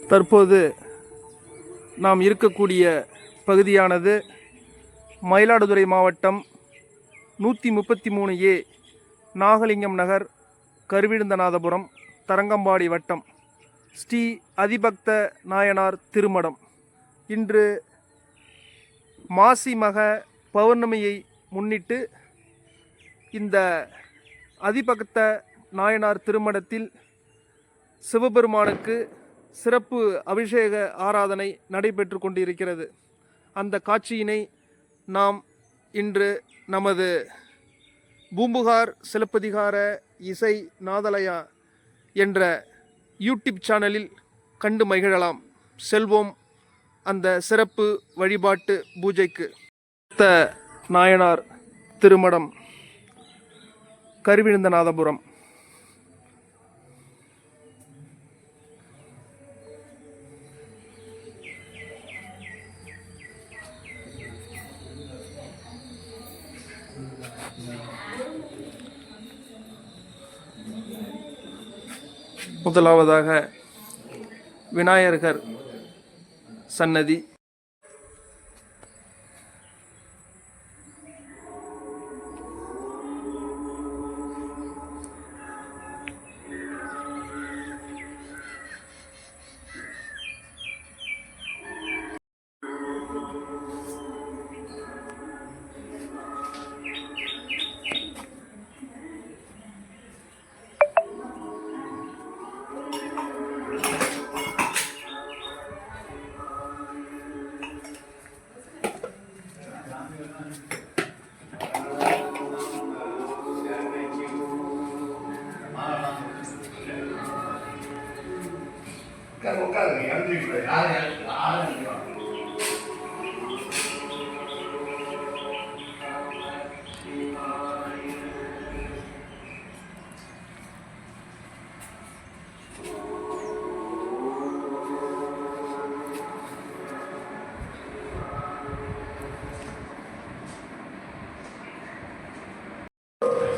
தற்போது நாம் இருக்கக்கூடிய பகுதியானது மயிலாடுதுறை மாவட்டம் 133A நாகலிங்கம் நகர், கருவிழுந்தநாதபுரம், தரங்கம்பாடி வட்டம், ஸ்ரீ அதிபக்த நாயனார் திருமடம். இன்று மாசி மக பௌர்ணமியை முன்னிட்டு இந்த அதிபக்த நாயனார் திருமடத்தில் சிவபெருமானுக்கு சிறப்பு அபிஷேக ஆராதனை நடைபெற்று கொண்டிருக்கிறது. அந்த காட்சியினை நாம் இன்று நமது பூம்புகார் சிலப்பதிகார இசை நாதலயா என்ற யூடியூப் சேனலில் கண்டு மகிழலாம். செல்வோம் அந்த சிறப்பு வழிபாட்டு பூஜைக்கு. நாயனார் திருமடம், கருவிழுந்தநாதபுரம். முதலாவதாக விநாயகர் சன்னதி.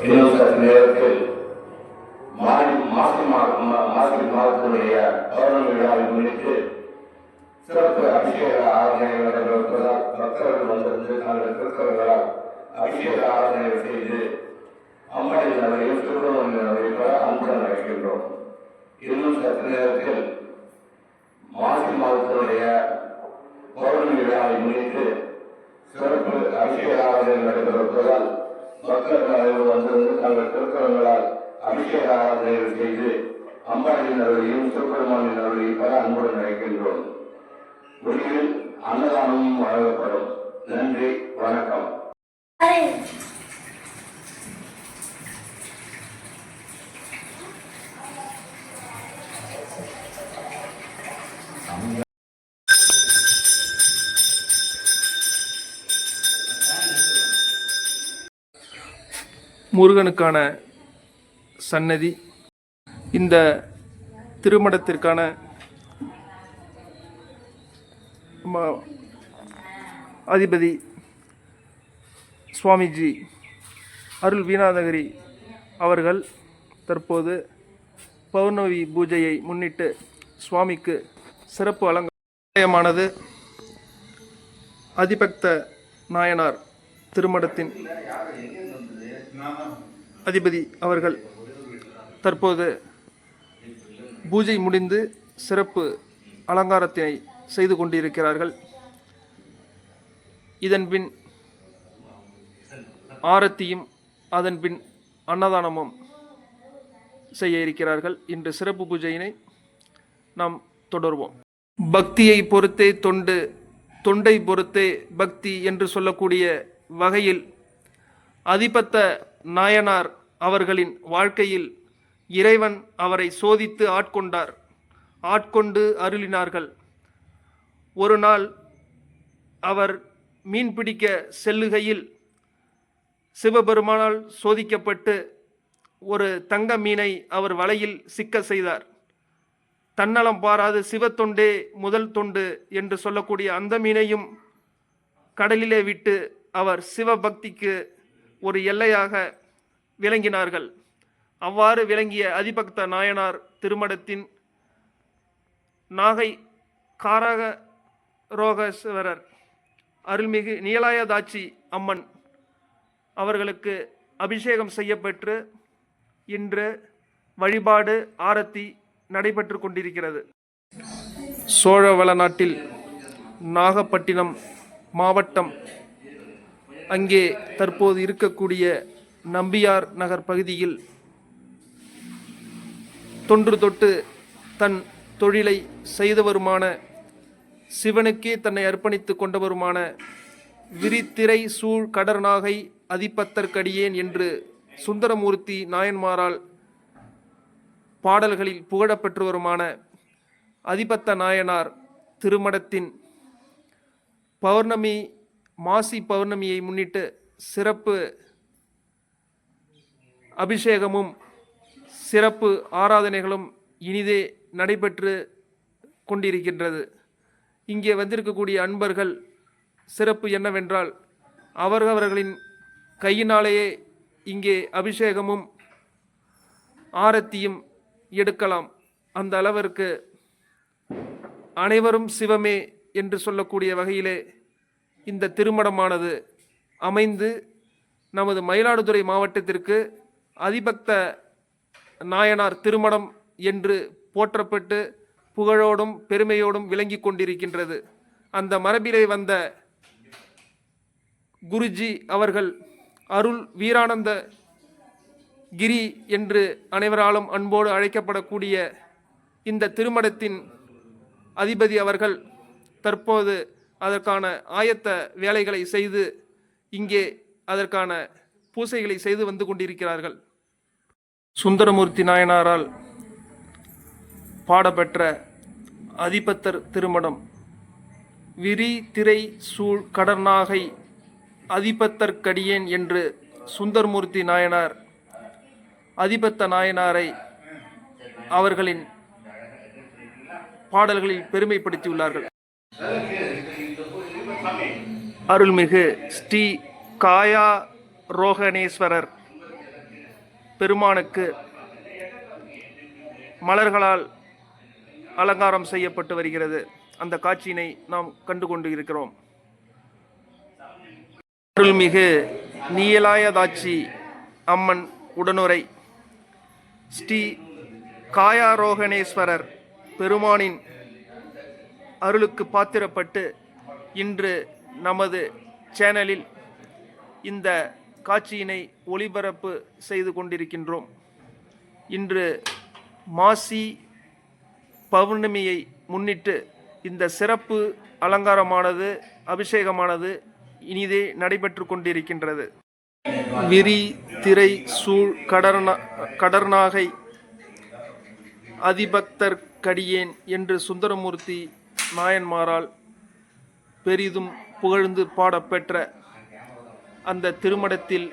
இன்னும் சற்று நேரத்தில் மாசி மாதத்தினுடைய பௌர்ணமி விழாவை முன்னிட்டு சிறப்பு அபிஷேக ஆராதனைகள் நடைபெறுவதால் பக்தர்கள் வந்திருந்து தங்கள் திருக்கர்களால் அபிஷேக ஆராதனைகள் செய்து அம்மனின் நகரையும் சுப்பிரமணிய நகரையும் பெற அன்புடன் அழைக்கின்றோம். இன்னும் சற்று நேரத்தில் மாசி மாதத்தினுடைய பௌர்ணமி விழாவை முன்னிட்டு சிறப்பு அபிஷேக ஆராதனைகள் நடைபெறுவதால் பக்தர்கள் வந்திருந்து தங்கள் திருக்கரங்களால் அபிஷேக ஆராதனைகள் செய்து அம்பாளின் அருளையும் சிவபெருமானின் அருளையும் பெற அன்புடன் அழைக்கின்றோம். முடிவில் அன்னதானமும் வழங்கப்படும். நன்றி, வணக்கம். முருகனுக்கான சன்னதி. இந்த திருமடத்திற்கான அதிபதி சுவாமிஜி அருள் வீணாதகிரி அவர்கள் தற்போது பௌர்ணமி பூஜையை முன்னிட்டு சுவாமிக்கு சிறப்பு அலங்காரமானது அதிபக்த நாயனார் திருமடத்தின் அதிபதி அவர்கள் தற்போது பூஜை முடிந்து சிறப்பு அலங்காரத்தினை செய்து கொண்டிருக்கிறார்கள். இதன்பின் ஆரத்தியும் அதன்பின் அன்னதானமும் செய்ய இருக்கிறார்கள். இன்று சிறப்பு பூஜையினை நாம் தொடர்வோம். பக்தியை பொறுத்தே தொண்டு, தொண்டை பொறுத்தே பக்தி என்று சொல்லக்கூடிய வகையில் அதிபக்த நாயனார் அவர்களின் வாழ்க்கையில் இறைவன் அவரை சோதித்து ஆட்கொண்டு அருளினார்கள். ஒரு நாள் அவர் மீன் பிடிக்க செல்லுகையில் சிவபெருமானால் சோதிக்கப்பட்டு ஒரு தங்க மீனை அவர் வலையில் சிக்க செய்தார். தன்னலம் பாராது சிவத்தொண்டே முதல் தொண்டு என்று சொல்லக்கூடிய அந்த மீனையும் கடலிலே விட்டு அவர் சிவபக்திக்கு ஒரு எல்லையாக விளங்கினார்கள். அவ்வாறு விளங்கிய அதிபக்த நாயனார் திருமடத்தின் நாகை காரகரோகேஸ்வரர் அருள்மிகு நீலாயதாட்சி அம்மன் அவர்களுக்கு அபிஷேகம் செய்யப்பெற்று இன்று வழிபாடு ஆரத்தி நடைபெற்று கொண்டிருக்கிறது. சோழவள நாட்டில் நாகப்பட்டினம் மாவட்டம் அங்கே தற்போது இருக்கக்கூடிய நம்பியார் நகர் பகுதியில் தொன்று தொட்டு தன் தொழிலை செய்தவருமான சிவனுக்கே தன்னை அர்ப்பணித்து கொண்டவருமான விரித்திரை சூழ் கடர்நாகை அதிபத்தர்க்கடியேன் என்று சுந்தரமூர்த்தி நாயன்மாரால் பாடல்களில் புகழப்பெற்று வருமான அதிபத்த நாயனார் திருமடத்தின் பௌர்ணமி மாசி பௌர்ணமியை முன்னிட்டு சிறப்பு அபிஷேகமும் சிறப்பு ஆராதனைகளும் இனிதே நடைபெற்று கொண்டிருக்கின்றது. இங்கே வந்திருக்கக்கூடிய அன்பர்கள் சிறப்பு என்னவென்றால் அவர்களின் கையினாலேயே இங்கே அபிஷேகமும் ஆரத்தியும் எடுக்கலாம். அந்த அளவிற்கு அனைவரும் சிவமே என்று சொல்லக்கூடிய வகையிலே இந்த திருமணமானது அமைந்து நமது மயிலாடுதுறை மாவட்டத்திற்கு அதிபக்த நாயனார் திருமணம் என்று போற்றப்பட்டு புகழோடும் பெருமையோடும் விளங்கி கொண்டிருக்கின்றது. அந்த மரபிலே வந்த குருஜி அவர்கள் அருள் வீரானந்த கிரி என்று அனைவராலும் அன்போடு அழைக்கப்படக்கூடிய இந்த திருமணத்தின் அதிபதி அவர்கள் தற்போது அதற்கான ஆயத்த வேலைகளை செய்து இங்கே அதற்கான பூசைகளை செய்து வந்து கொண்டிருக்கிறார்கள். சுந்தரமூர்த்தி நாயனாரால் பாடப்பெற்ற அதிபத்தர் திருமணம் விரி திரை சூழ் கடர்நாகை அதிபத்தர்க்கடியேன் என்று சுந்தரமூர்த்தி நாயனார் அதிபத்த நாயனாரை அவர்களின் பாடல்களில் பெருமைப்படுத்தியுள்ளார்கள். அருள்மிகு ஸ்ரீ காயா ரோகணேஸ்வரர் பெருமானுக்கு மலர்களால் அலங்காரம் செய்யப்பட்டு வருகிறது. அந்த காட்சியினை நாம் கண்டு கொண்டு இருக்கிறோம். அருள்மிகு நீலாயதாட்சி அம்மன் உடனுரை ஸ்ரீ காயாரோகணேஸ்வரர் பெருமானின் அருளுக்கு பாத்திரப்பட்டு இன்று நமது சேனலில் இந்த காட்சியினை ஒளிபரப்பு செய்து கொண்டிருக்கின்றோம். இன்று மாசி பௌர்ணமியை முன்னிட்டு இந்த சிறப்பு அலங்காரமானது அபிஷேகமானது இனிதே நடைபெற்று கொண்டிருக்கின்றது. விரி திரை சூழ் கடர்நாகை அதிபக்தர்க்கடியேன் என்று சுந்தரமூர்த்தி நாயன்மாரால் பெரிதும் புகழ்ந்து பாடப்பெற்ற அந்த திருமணத்தில்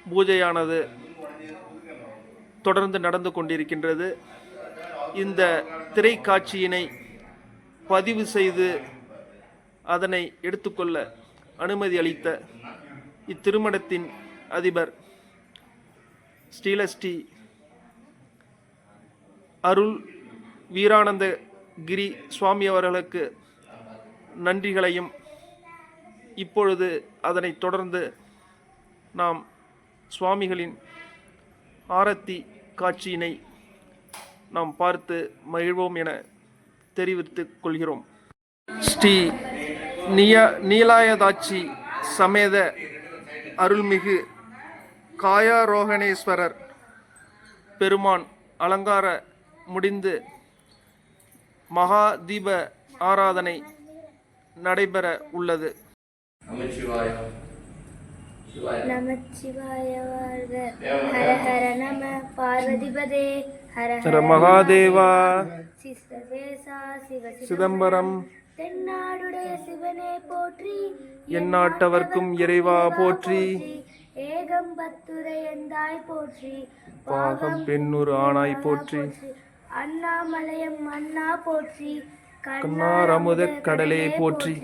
பூஜையானது தொடர்ந்து நடந்து கொண்டிருக்கின்றது. இந்த திரைக்காட்சியினை பதிவு செய்து அதனை எடுத்துக்கொள்ள அனுமதி அளித்த இத்திருமணத்தின் அதிபர் ஸ்ரீலஸ்ரீ அருள் வீரானந்த கிரி சுவாமி அவர்களுக்கு நன்றிகளையும் இப்பொழுது அதனை தொடர்ந்து நாம் சுவாமிகளின் ஆரத்தி காட்சியினை நாம் பார்த்து மகிழ்வோம் என தெரிவித்துக் கொள்கிறோம். ஸ்ரீ நீலாயதாட்சி சமேத அருள்மிகு காயாரோகணேஸ்வரர் பெருமான் அலங்கார முடிந்து மகா தீப ஆராதனை நடைபெற உள்ளது. நமச்சிவாய வாழ்க. ஹர ஹர நம பார்வதிபதே. ஹர ஹர மகாதேவா. சிஸ்தவேசா சிவ சிதம்பரம். தென்னாடுடைய சிவனே போற்றி. எந்நாட்டவர்க்கும் இறைவா போற்றி. ஏகம்பத்துரை எந்தாய் போற்றி. பாகம் பெண்ணூர் ஆனாய் போற்றி. அண்ணாமலையம் அண்ணா போற்றி. கண்ணார் அமுதக் கடலே போற்றி.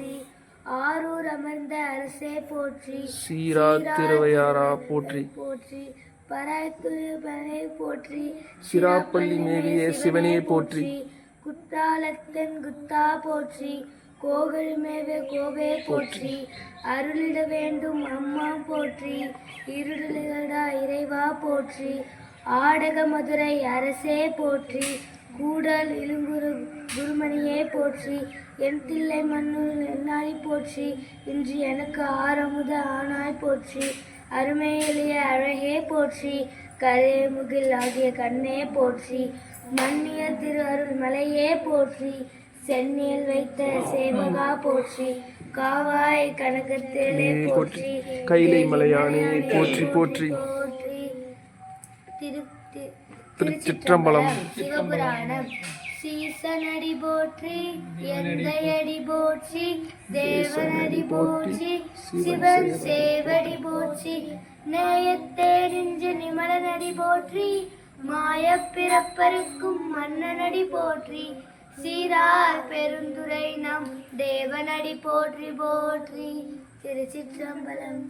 ஆரூர் அமர்ந்த அரசே போற்றி. சீரா திருவையாரா போற்றி. போற்றி. பராய்த்துயபனே போற்றி. சிராப்பள்ளி மேவிய சிவனே போற்றி. குத்தாலத்தன் குத்தா போற்றி, கோகழுமேவே கோவே போற்றி, அருளிட வேண்டும் அம்மா போற்றி, இருளிடா இறைவா போற்றி, ஆடக மதுரை அரசே போற்றி, கூடல் இளங்குரு குருமணியே போற்றி, என் தில்லை மன்னூரில் என்னாய் போற்றி, இன்று எனக்கு ஆரமுத ஆனாய் போற்றி, அருமை எளிய அழகே போற்றி, கரே முகில் ஆகிய கண்ணே போற்றி, மன்னிய திரு அருள் மலையே போற்றி, சென்னியில் வைத்த சேவகா போற்றி, காவாய் கனகத்தேலே போற்றி, கைலை மலையானே போற்றி போற்றி. திருச்சிற்றம்பலம். சிவபுராணம். சீசனடி போற்றி, எந்தையடி போற்றி, தேவனடி போற்றி, சிவன் சேவடி போற்றி, நேயத்தே நின்ற நிமலனடி போற்றி, மாயப் பிறப்பருக்கும் மன்னனடி போற்றி, சீரார் பெருந்துரை நம் தேவனடி போற்றி போற்றி. திருச்சிற்றம்பலம்.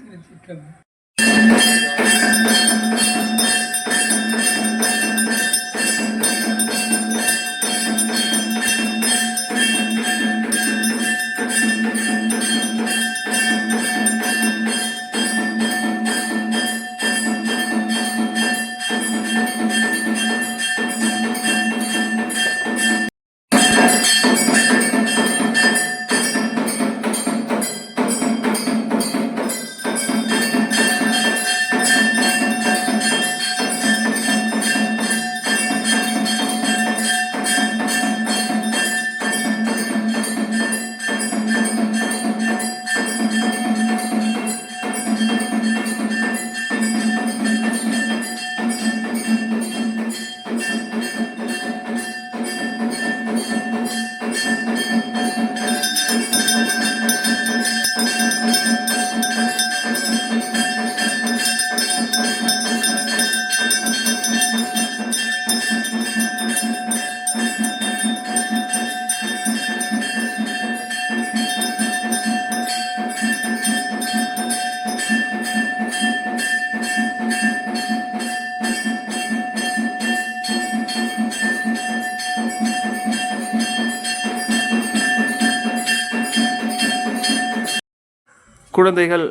குழந்தைகள்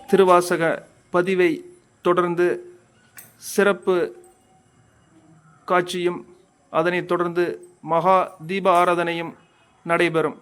திருவாசக பதிவை தொடர்ந்து சிறப்பு காட்சியும் அதனைத் தொடர்ந்து மகா தீப ஆராதனையும் நடைபெறும்.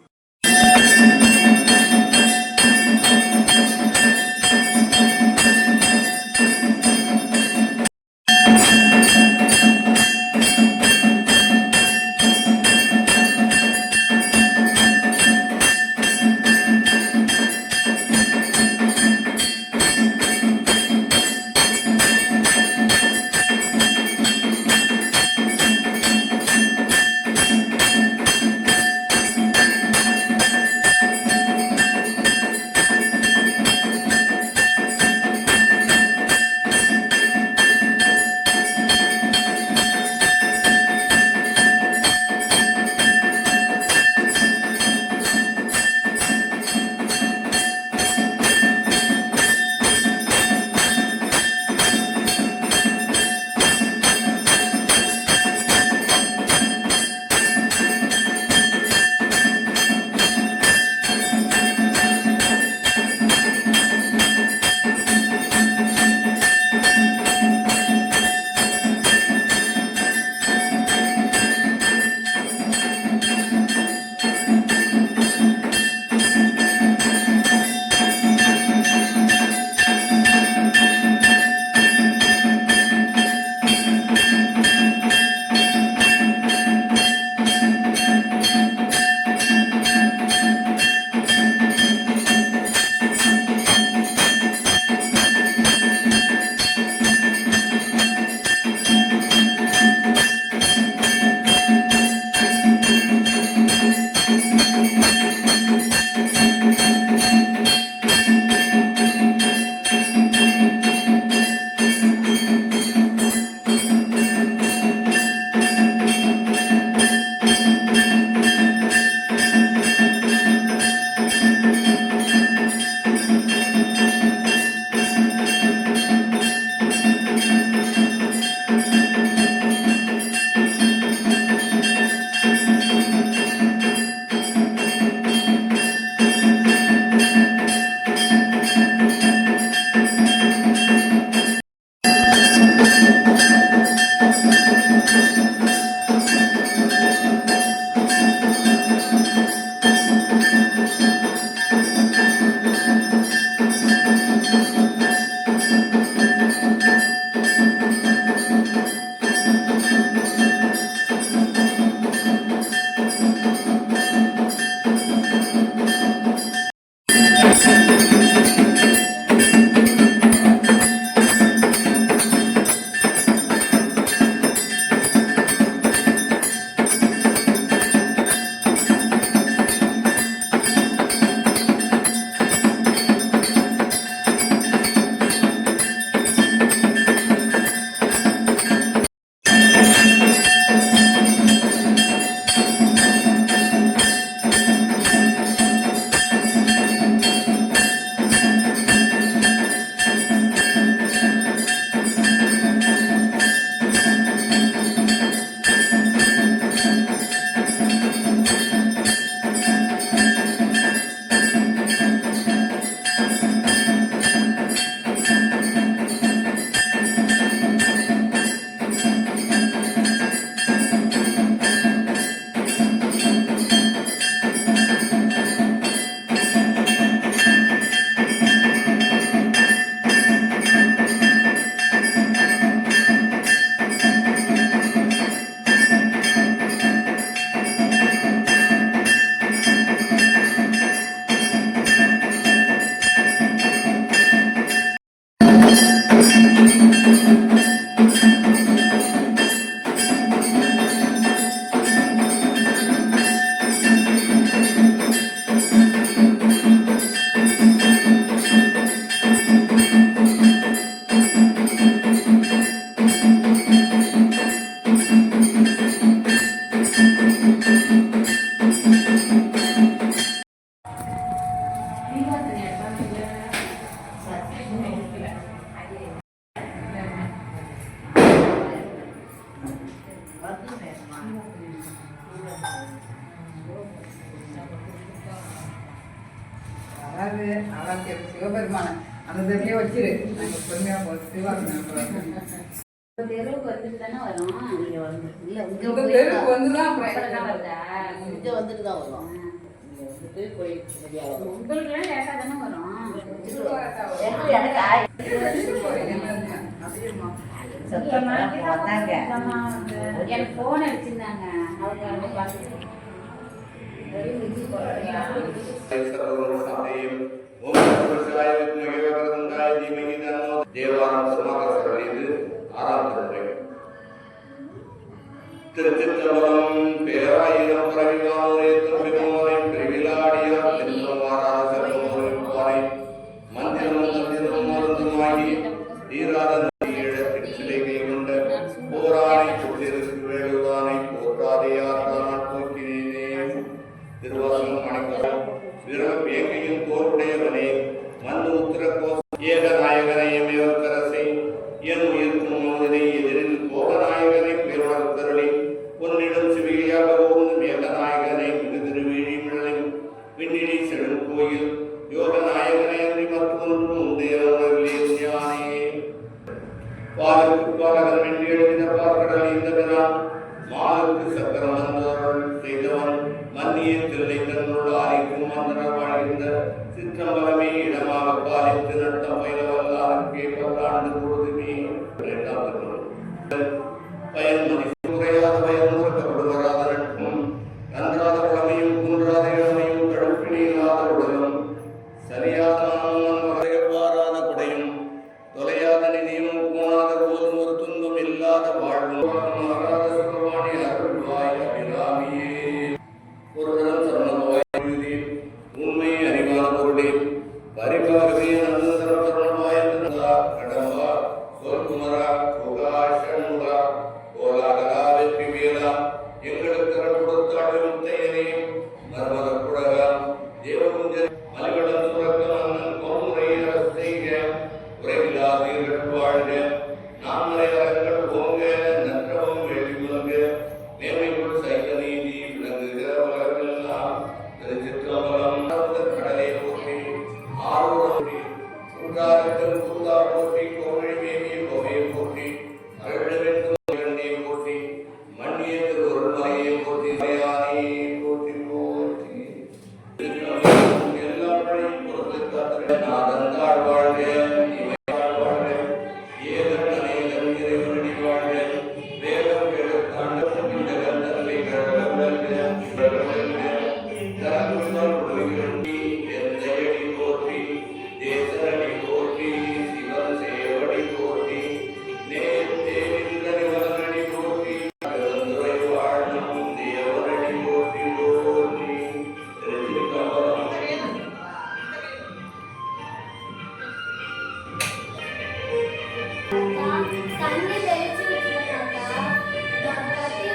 யாரு அதான் சிவபெருமான அந்த தெருலயே வச்சிரு நாங்கள் பொறுமையாக போட்டு சிவாசனம் தெருவுக்கு வந்துட்டு தானே வரும். இங்கே வந்து இல்லை இந்த தெருவுக்கு வந்து தான் தான் வருதா? இங்கே வந்துட்டு தான் வரும். வந்துட்டு கோயிலுக்கு சரியாக வரும். உங்களுக்குலாம் லேட்டாக தானே வரும். எனக்கு ஃபோன் அடிச்சிருந்தாங்க. அவங்க வந்து பார்த்துட்டு தேவாரம் சமாகசம் இது 6ஆம் திருமுறை. திருச்சிற்றம்பலம் பேராயிரம் பரவிவானே திரும்பினோரை பிரிவிலாடியார் திருவாராத சிறப்பானை மந்திரம் மந்திரம் மருந்துமாகி தீராத ஈழத்தின் சிலைகை கொண்ட போரானை கொண்டிருக்கு வேடுவானை போற்றாதையார் தான் போக்கினே. திருவாசகம் மணிக்காலம் விரவ வேங்கையும் போருடையவனே மந்து உத்திர கோச ஏகநாயகனையமேவக்கரசை என் உயிர்க்கும் மோதனை எதிரில் போகநாயகனை பேருடன் கருளி உன்னிடம் சிவிகையாக ஓர்ந்து மேகநாயகனை மிகு திருவிழி மிழலை விண்ணினி செடும் கோயில் யோகநாயகனை அன்றி மற்றொன்று உந்தையானே. பாலுக்கு பாலகன் வெண்ணி எழுதின பார்க்கடல் இந்த பிறான் மாலுக்கு சக்கரம் வந்தவர்கள் செய்தவன் மன்னிய தில்லை தன்னுள் ஆரிக்கும் மன்னர் வாழ்கின்ற சிற்றம்பலமே இடமாக பாலித்து நட்டம் பயிலவல்லாருக்கே பல்லாண்டு பொழுதுமே. பயன்மதி குறையாத பயன் முறக்கப்படுவராத நட்பும் நன்றாத உடமையும் குன்றாத இளமையும் கழுப்பினி இல்லாத உடலும் சரியாத வாராத குடையும் தொலையாத நினைவும் போனாத போதும் ஒரு துன்பம் இல்லாத வாழ்வும் மாறாத சுகவாணி அருள்வாய் அபிராமியே. ஒருவரும் சரணமாய் உண்மை அறிவான பொருளே பரிபாகவே நந்தரமாய் கடம்பா சோல்குமரா சுகா ஷண்முகா கோலாகலா வெற்றி வேலா எங்களுக்கு கொடுத்தாடு முத்தையனே மர்மத குடகா தேவகுஞ்ச மலிகடன் சுரக்கமன்னன் கோமுறையை செய்க உரையில்லாதீர்கள் வாழ்க நான்மறை அரங்கள் ஓங்க நற்றவம் வேள்வி முழங்க மேன்மைக்குள் சைவ நீதி விளங்குகிற வளர்களெல்லாம் திருச்சிற்றம்பலம் கடலை போற்றி ஆரூரம் குன்றாரத்தில் குந்தா போற்றி கோழி மேவி கோவையை போற்றி அருளவென்று போற்றி மண்ணிய திருவருள்மலையை போற்றி மலையானை போற்றி போற்றி எல்லாவற்றையும் பொறுத்து காத்து நாதந்தாள் வாழ்க இமையாள் வாழ்க ஏகண்ணனை இறைவனடி வாழ்க வேகம் எழுத்தாண்டு இந்த கந்தலை எந்தையடி போற்றி தேசரடி போற்றி சிவன் சேவடி போற்றி நேர் தேவிந்தனி வலனடி போற்றி அகந்துரை வாழும் தேவரடி போற்றி போற்றி. திருச்சிற்றம்பலம். தண்ணி தெளிச்சு வச்சுருக்காங்க. கத்திய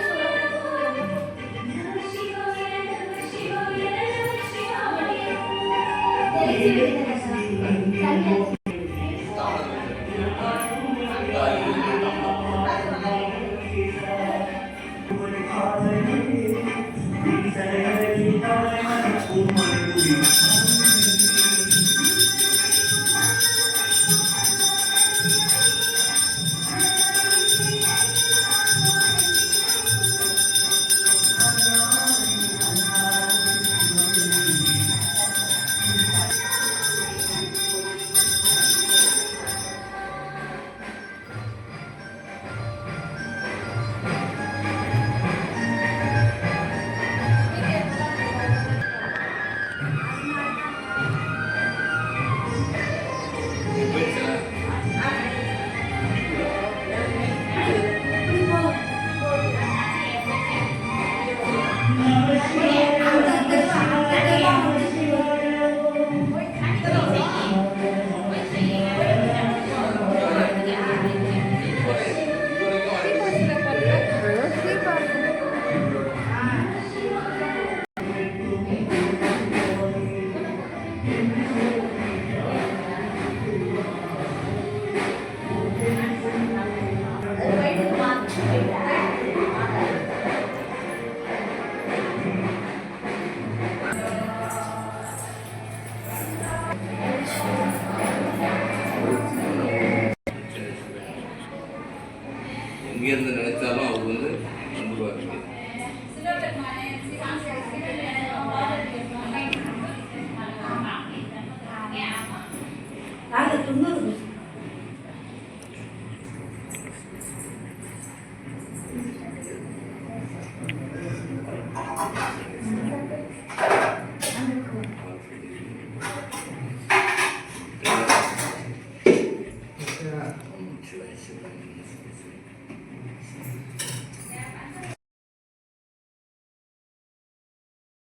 சிவாய சிவாய